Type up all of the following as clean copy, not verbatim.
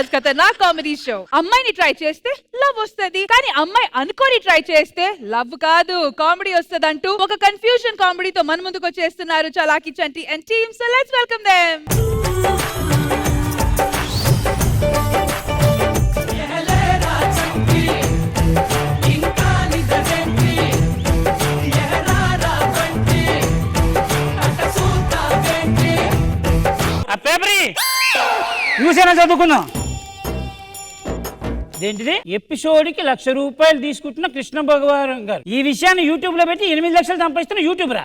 आज खतरनाक comedy show అమ్మాయిని ట్రై చేస్తే లవ్ వస్తది కానీ అమ్మాయి అనుకోని ట్రై చేస్తే లవ్ కాదు కామెడీ వస్తదంటూ ఒక కన్ఫ్యూజన్ కామెడీతో మన ముందుకు వచ్చేస్తున్నారు Chalaki Chanti and team. So let's welcome them. ఆ పేపర్ చూసేనా చదువుకున్నాం. ఏంటిది ఎపిసోడ్ కి ₹1,00,000 తీసుకుంటున్న కృష్ణ భగవాన్ గారు ఈ విషయాన్ని యూట్యూబ్ లో పెట్టి 8 లక్షలు సంపాదిస్తున్న యూట్యూబ్ రా.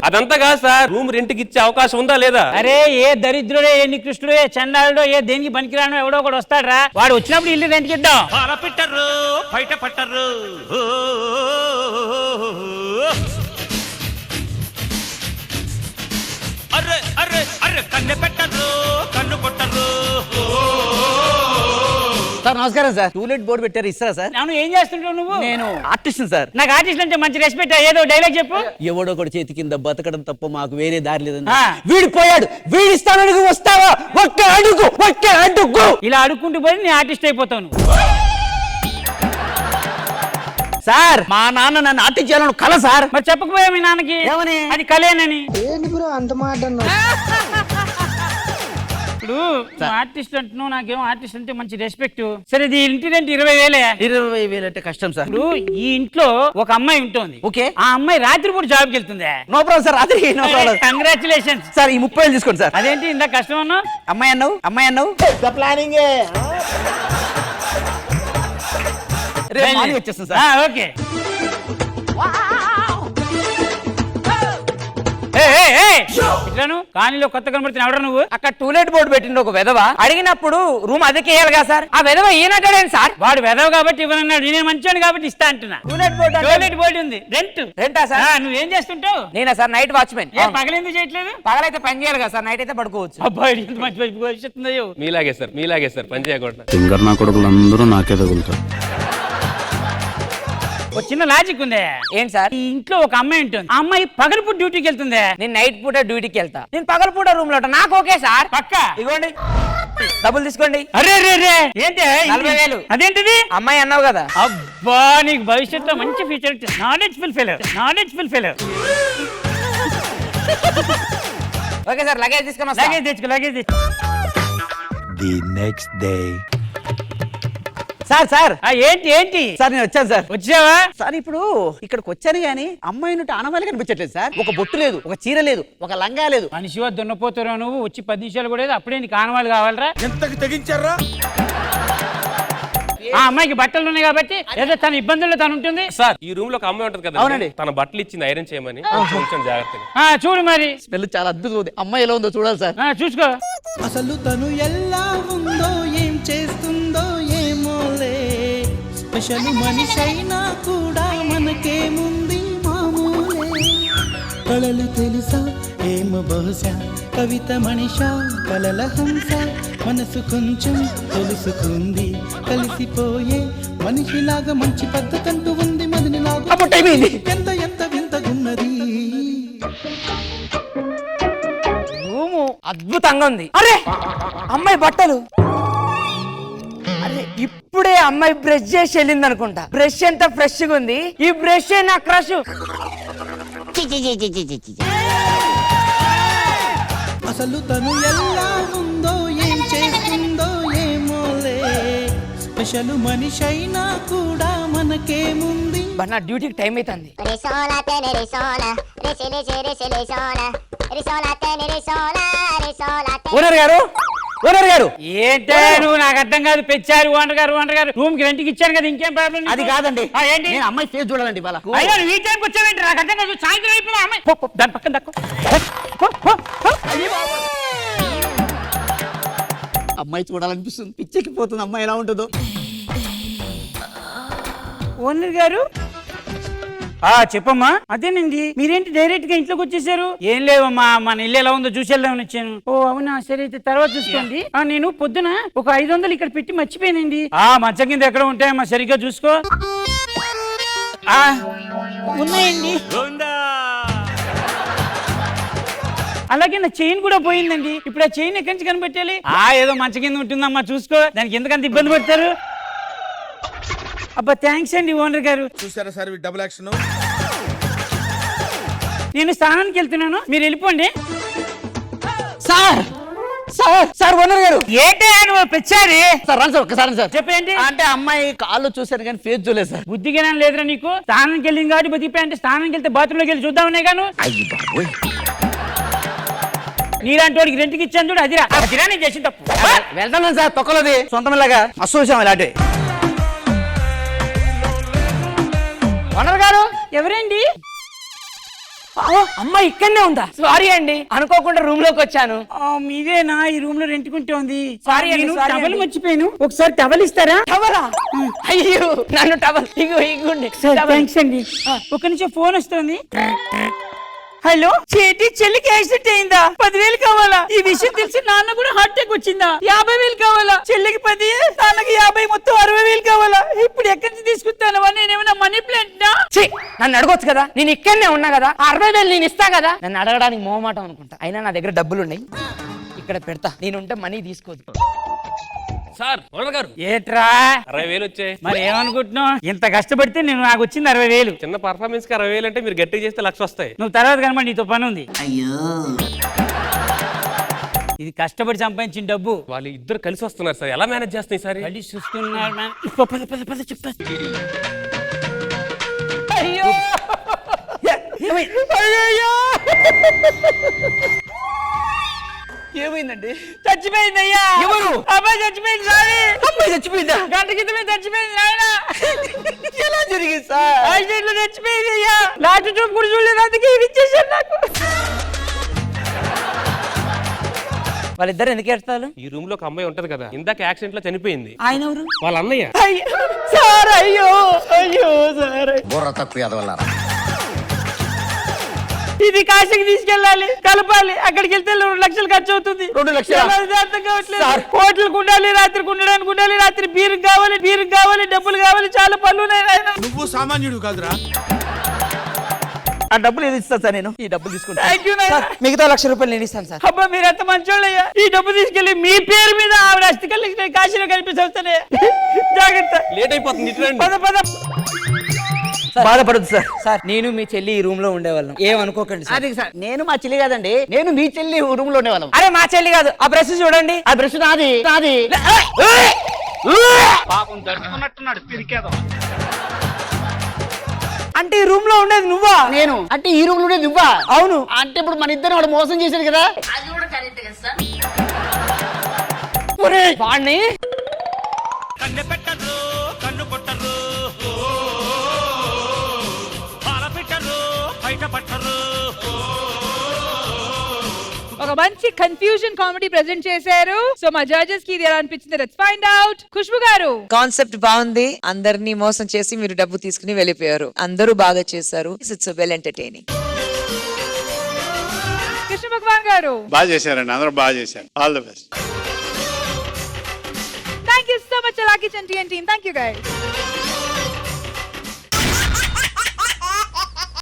అదంతా కాదు సార్, రూమ్ రెంట్ కి ఇచ్చే అవకాశం ఉందా లేదా? అరే ఏ దరిద్రుడే ఏ నికృష్టుడే ఏ చండాలుడో ఏ దేనికి పనికిరానో ఎవడో ఒకడు వస్తాడరా. వాడు వచ్చినప్పుడు ఇల్లు రెంట్కి ఇద్దాం. బయట పట్టరు అరే అరే అరే కన్ను పెట్టరు కన్ను కొట్టరు. సార్ నమస్కారం సార్. టూలెట్ బోర్డు పెట్టారు, ఇస్తారా సార్? నన్ను ఏం చేస్తుంటావు నువ్వు? నేను ఆర్టిస్ట్ సార్. నాకు ఆర్టిస్ట్ అంటే మంచి రెస్పెక్ట్. ఏదో డైలాగ్ చెప్పు. ఎవడో ఒకటి చేతి కింద బతకడం తప్ప మాకు వేరే దారి లేదని. ఆ. వీడు పోయాడు, వీడిస్తాను వస్తావా? ఒక్క అడుగు ఒక్క అడుగు. ఇలా అడుక్కుంటూ పోయి నీ ఆర్టిస్ట్ అయిపోతావు నువ్వు. సార్ మా నాన్న నన్ను ఆర్టిస్ట్ చేయాలని కల సార్. మరి చెప్పకపోయా మీ నాన్నకి? ఏమని? అది కలేనని. అంత మాట ఇప్పుడు ఆర్టిస్ట్ అంటున్నావు, నాకేమో ఆర్టిస్ట్ అంటే మంచి రెస్పెక్ట్. సరే ఇది ఇంటి రెంట్ 20,000. 20,000 అంటే కష్టం సార్. ఇప్పుడు ఈ ఇంట్లో ఒక అమ్మాయి ఉంటుంది. ఓకే. ఆ అమ్మాయి రాత్రిపూట జాబ్కి వెళ్తుంది. No problem sir. అదే నో ప్రాబ్లం. కంగ్రాచులేషన్స్ సార్ ఈ 30,000 తీసుకోండి సార్. అదేంటి ఇంత కష్టం అన్నావు? అమ్మాయి అన్నావు ప్లానింగ్ రేపు మార్నింగ్ వచ్చేస్తాను సార్. ఓకే. కానీలో కొత్త కనబడుతున్నా ఎవడ నువ్వు? అక్కడ టూలెట్ బోర్డు పెట్టిండు ఒక వెధవ. అడిగినప్పుడు రూమ్ అద్దెకి వేయాలిగా సార్. ఆ వెధవ ఈయనటాడేంటి సార్? వాడు వెదవ కాబట్టి ఇవ్వనన్నాడు, నేను మంచోడు కాబట్టి ఇస్తా అంటున్నా. టూలెట్ బోర్డు ఉంది, రెంటా సార్? నువ్వేం చేస్తుంటావు? నేనా సార్ నైట్ వాచ్మెన్. ఏ పగలెందుకు చేయట్లేదు? పగలైతే పని చేయాలి కదా సార్, నైట్ అయితే పడుకోవచ్చు. అబ్బాయి ఎంత మంచి భవిష్యత్తు ఉందో. మీలాగే సార్ పని చేయకూడదు. సింగర్ నా కొడుకులందరూ నాకే తగులుతారు. ఒక చిన్న లాజిక్ ఉంది. ఏంటి సార్? ఈ ఇంట్లో ఒక అమ్మాయి ఉంటుంది. ఆ అమ్మాయి పగలపూట డ్యూటీకి వెళ్తుంది. నేను నైట్ పూట డ్యూటీకి వెళ్తా. నేను పగల పూట రూమ్ లో ఉంటా. నాకు ఓకే సార్. పక్క ఇగోండి డబ్బులు తీసుకోండి. అరే రే రే ఏంటి 40,000. అదేంటిది? అమ్మాయి అన్నావు కదా. అబ్బా నీకు భవిష్యత్తులో మంచి future. Knowledgeful fellow. Okay sir luggage తీసుకుని వస్తా. లగేజ్ తెచ్చుకో. ది నెక్స్ట్ డే సార్ ఏంటి సార్ నేను వచ్చాను సార్. వచ్చావా? సార్ ఇప్పుడు ఇక్కడికి వచ్చాను గానీ అమ్మాయి నుండి ఆనవాళ్ళు కనిపించట్లేదు సార్. ఒక బొట్టు లేదు, ఒక చీర లేదు, ఒక లంగా లేదు. మనిషివా దున్నపోతారా నువ్వు? వచ్చి 10 నిమిషాలు కూడా అప్పుడే నీకు ఆనవాళ్ళు కావాలరా? ఎంతకు తెగించారా? ఆ అమ్మాయికి బట్టలు ఉన్నాయి కాబట్టి ఏదో తన ఇబ్బందుల్లో తను ఉంటుంది. సార్ ఈ రూమ్ లో ఒక అమ్మాయి ఉంటది కదా, అవునండి. తన బట్టలు ఇచ్చింది ఐరన్ చేయమని. కొంచెం జాగ్రత్తగా చూడు మరి. స్మెల్ చాలా అద్భుతం ఉంది. అమ్మాయి ఎలా ఉందో చూడాలి సార్. చూసుకో. అసలు తను ఎలా ఉందో ఏం చేస్తుందో ఏమోలే. స్పెషల్ మనిషి అయినా కూడా మనకేముంది మామూలే. కళలు తెలుసా ఏమో బహుశా, కవిత మనిషా కలల హంస. మనసు కొంచెం తెలుసుకుంది, కలిసిపోయే మనిషిలాగా మంచి పద్ధతంటూ ఉంది. మదిని లాగా ఎంత వింతగున్నది. రూము అద్భుతంగా ఉంది. అరే అమ్మాయి బట్టలు. అరే ఇప్పుడే అమ్మాయి బ్రష్ చేసి వెళ్ళింది అనుకుంటా. బ్రష్ ఎంత ఫ్రెష్ గా ఉంది. ఈ బ్రష్ నా క్రష్. అసలు తను ఎలా ఉందో ఏం చేస్తుందో ఏమోలే. స్పెషల్ మనిషి అయినా కూడా మనకేముంది. బట్ నా డ్యూటీకి టైం అవుతుంది. ఓనర్ గారు ఏంటే నువ్వు? నాకు అర్థం కాదు. పెంచారు ఓనర్ గారు రూమ్ కి రెంట్కి ఇచ్చాను కదా, ఇంకేం ప్రాబ్లం? అది కాదండి. ఏంటి? నేను అమ్మాయి ఫేస్ చూడాలండి ఇవాళ. అయ్యో నువ్వు ఈ టైంకి వచ్చావేంటి? నాకు అర్థం కాదు. సాయంత్రం అయిపోయినా అమ్మాయి దాని పక్కన దక్కు. అమ్మాయి చూడాలనిపిస్తుంది, పిచ్చెక్కిపోతుంది. అమ్మాయి ఎలా ఉంటుందో. ఓనర్ గారు చెప్పమ్మా. అదేనండి, మీరేంటి డైరెక్ట్ గా ఇంట్లోకి వచ్చేసారు? ఏం లేవమ్మా, మన ఇల్లు ఎలా ఉందో చూసి వెళ్దామని వచ్చాను. ఓ అవునా, సరే అయితే తర్వాత చూసుకోండి. నేను పొద్దున ఒక 500 ఇక్కడ పెట్టి మర్చిపోయానండి. మంచం కింద ఎక్కడ ఉంటాయమ్మా, సరిగ్గా చూసుకో. ఉన్నాయండి. అలాగే నా చైన్ కూడా పోయిందండి. ఇప్పుడు ఆ చైన్ ఎక్కడి నుంచి కనిపెట్టాలి? ఏదో మంచం కింద ఉంటుందమ్మా, చూసుకో. దానికి ఎందుకంత ఇబ్బంది పడతారు? అబ్బా థ్యాంక్స్ అండి ఓనర్ గారు. చూసారా సార్ డబుల్ యాక్షన్. నేను స్నానానికి వెళ్తున్నాను, మీరు వెళ్ళిపోండి. సార్ సార్ సార్ ఓనర్ గారు. ఏంటి నువ్వు పెచ్చారి? సార్ రండి సార్, ఒక్కసారి సార్. చెప్పేంటి? అంటే అమ్మాయి కాళ్ళు చూశాను కానీ ఫేస్ చూడలేదు సార్. బుద్ధిగా లేదురా నీకు? స్నానానికి వెళ్ళింది కాబట్టి బతికిపోయి, అంటే స్నానానికి వెళ్తే బాత్రూమ్ లోకి వెళ్ళి చూద్దామనే గాను. నీలాంటి వాడికి రెంట్కి ఇచ్చాను చూడు, అదిరా అదిరా నేను చేసిన తప్పు. వెళ్తాను సార్, తొక్కలది సొంతం ఇలాగా అసూసాం ఇలాంటి. ఓనర్ గారు ఎవరండి? అమ్మ ఇక్కడనే ఉందా? సారీ అండి, అనుకోకుండా రూమ్ లోకి వచ్చాను. మీరేనా ఈ రూమ్ లో రెంట్కుంటే ఉంది? సారీ అండి, నేను సారీ టవల్ అండి. మర్చిపోయాను, ఒకసారి టవల్ ఇస్తారా? టవలా? అయ్యో నన్ను టవల్ ఇగుండి. థ్యాంక్స్ అండి. ఒక నిమిషం ఫోన్ వస్తుంది. హలో చేటి, చెల్లికి యాక్సిడెంట్ అయిందా? 10,000 కావాలా? ఈ విషయం తెలిసి నాన్న కూడా హార్ట్ అటాక్ వచ్చిందా? 50,000 కావాలా? చెల్లికి 10, నాన్నకి 50, మొత్తం 60,000 కావాలా? ఇప్పుడు ఎక్కడి నుంచి తీసుకుంటాను? నేనేమన్నా మనీ ప్లాంట్ నా? నన్ను అడగొచ్చు కదా, నేను ఇక్కడనే ఉన్నా కదా. 60,000 నేను ఇస్తా కదా. నన్ను అడగడానికి మొహమాటం అనుకుంటా. అయినా నా దగ్గర డబ్బులు ఉన్నాయి, ఇక్కడ పెడతా. నేనుంటే మనీ తీసుకోదు. సార్ ఓనర్ గారు ఏట్రా 60,000 వచ్చాయి. మరి ఏమనుకుంటున్నావు? ఇంత కష్టపడితే నేను నాకు వచ్చింది 60,000. చిన్న పర్ఫార్మెన్స్ కి 60,000 అంటే మీరు గట్టిగా చేస్తే 1,00,000 వస్తాయి. నువ్వు తర్వాత కనబడి, నీతో పని ఉంది. ఇది కష్టపడి సంపాదించిన డబ్బు. వాళ్ళు ఇద్దరు కలిసి వస్తున్నారు సార్, ఎలా మేనేజ్ చేస్తాయి సార్? వెళ్ళి చూస్తున్నారు man. పద పద పద చెప్తా. అయ్యో అయ్యయ్యో! ఏమైందండి? చచ్చిపోయిందయ్యా. ఎవరు? అబ్బాయి చచ్చిపోయింది. సారీ, అమ్మాయి చచ్చిపోయిందా? గంట క్రితమే చచ్చిపోయింది నాయన. ఎలా జరిగింది సార్? యాక్సిడెంట్ లో చచ్చిపోయింది అయ్యా. లాస్ట్ చూపు కూడా చూడలేదు, అందుకే ఇది ఇచ్చేసారు నాకు. వాళ్ళిద్దరు ఎందుకు ఏడుస్తారు? ఈ రూమ్ లో ఒక అమ్మాయి ఉంటది కదా, ఇందాక యాక్సిడెంట్ లో చనిపోయింది. ఆయన ఎవరు? వాళ్ళ అన్నయ్య. అయ్యో సార్, అయ్యో అయ్యో సార్. బుర్ర తక్కువ ఎదవల్లారా. ఇది కాశీకి తీసుకెళ్ళాలి, కలపాలి. అక్కడికి వెళ్తే 2 లక్షలు ఖర్చు అవుతుంది. 2 లక్షలా? చాలా అర్థం కావట్లేదు. హోటల్కి ఉండాలి, రాత్రికి ఉండడానికి ఉండాలి, రాత్రి బీరుకు కావాలి, డబ్బులు కావాలి, చాలా పనులు ఉన్నాయి నాయన. నువ్వు సామాన్యుడు కాదురా. ఆ డబ్బులు ఏది ఇస్తా సార్? నేను ఈ డబ్బులు తీసుకుంటా. థ్యాంక్ యూ నాయన. మిగతా 1,00,000 రూపాయలు నేను ఇస్తాను సార్. అబ్బా మీరు ఎంత మంచోళ్ళయ్యా. ఈ డబ్బు తీసుకెళ్లి మీ పేరు మీద ఆవిడ అస్థికల్లి కాశీలో కనిపిస్తానే. జాగ్రత్త, లేట్ అయిపోతుంది. ఇటు రండి. పద పద. బాధపడదు సార్. సార్ నేను మీ చెల్లి ఈ రూమ్ లో ఉండేవాళ్ళం, ఏమనుకోకండి సార్. అది సార్, నేను మా చెల్లి కాదండి, నేను మీ చెల్లి రూమ్ లో ఉండేవాళ్ళం. అరే మా చెల్లి కాదు, ఆ బ్రష్ చూడండి. ఆ బ్రష్ నాది నాది. అంటే ఈ రూమ్ లో ఉండేది నువ్వా? నేను అంటే ఈ రూమ్ లో ఉండేది నువ్వా? అవును. అంటే ఇప్పుడు మన ఇద్దరు వాడు మోసం చేశాడు కదా. ఒరేయ్, వాణ్ణి కన్నె పెట్టరు, కన్ను కొట్టరు, పాల పెట్టరు, బయట పట్టరు. ఒక మంచి కన్ఫ్యూజన్ కామెడీ ప్రెజెంట్ చేశారు. సో మా జడ్జెస్ కి ఇది ఎలా అనిపించింది? Let's find out. ఖుష్బు గారు, కాన్సెప్ట్ బాగుంది. అందరినీ మోసం చేసి మీరు డబ్బు తీసుకుని వెళ్ళిపోయారు. అందరూ బాగా చేశారు. It's well entertaining. Krishna Bhagavan garu, బాగా చేశారండి, అందరూ బాగా చేశారు. All the best. Thank you so much Chalaki Chanti and team. Thank you guys.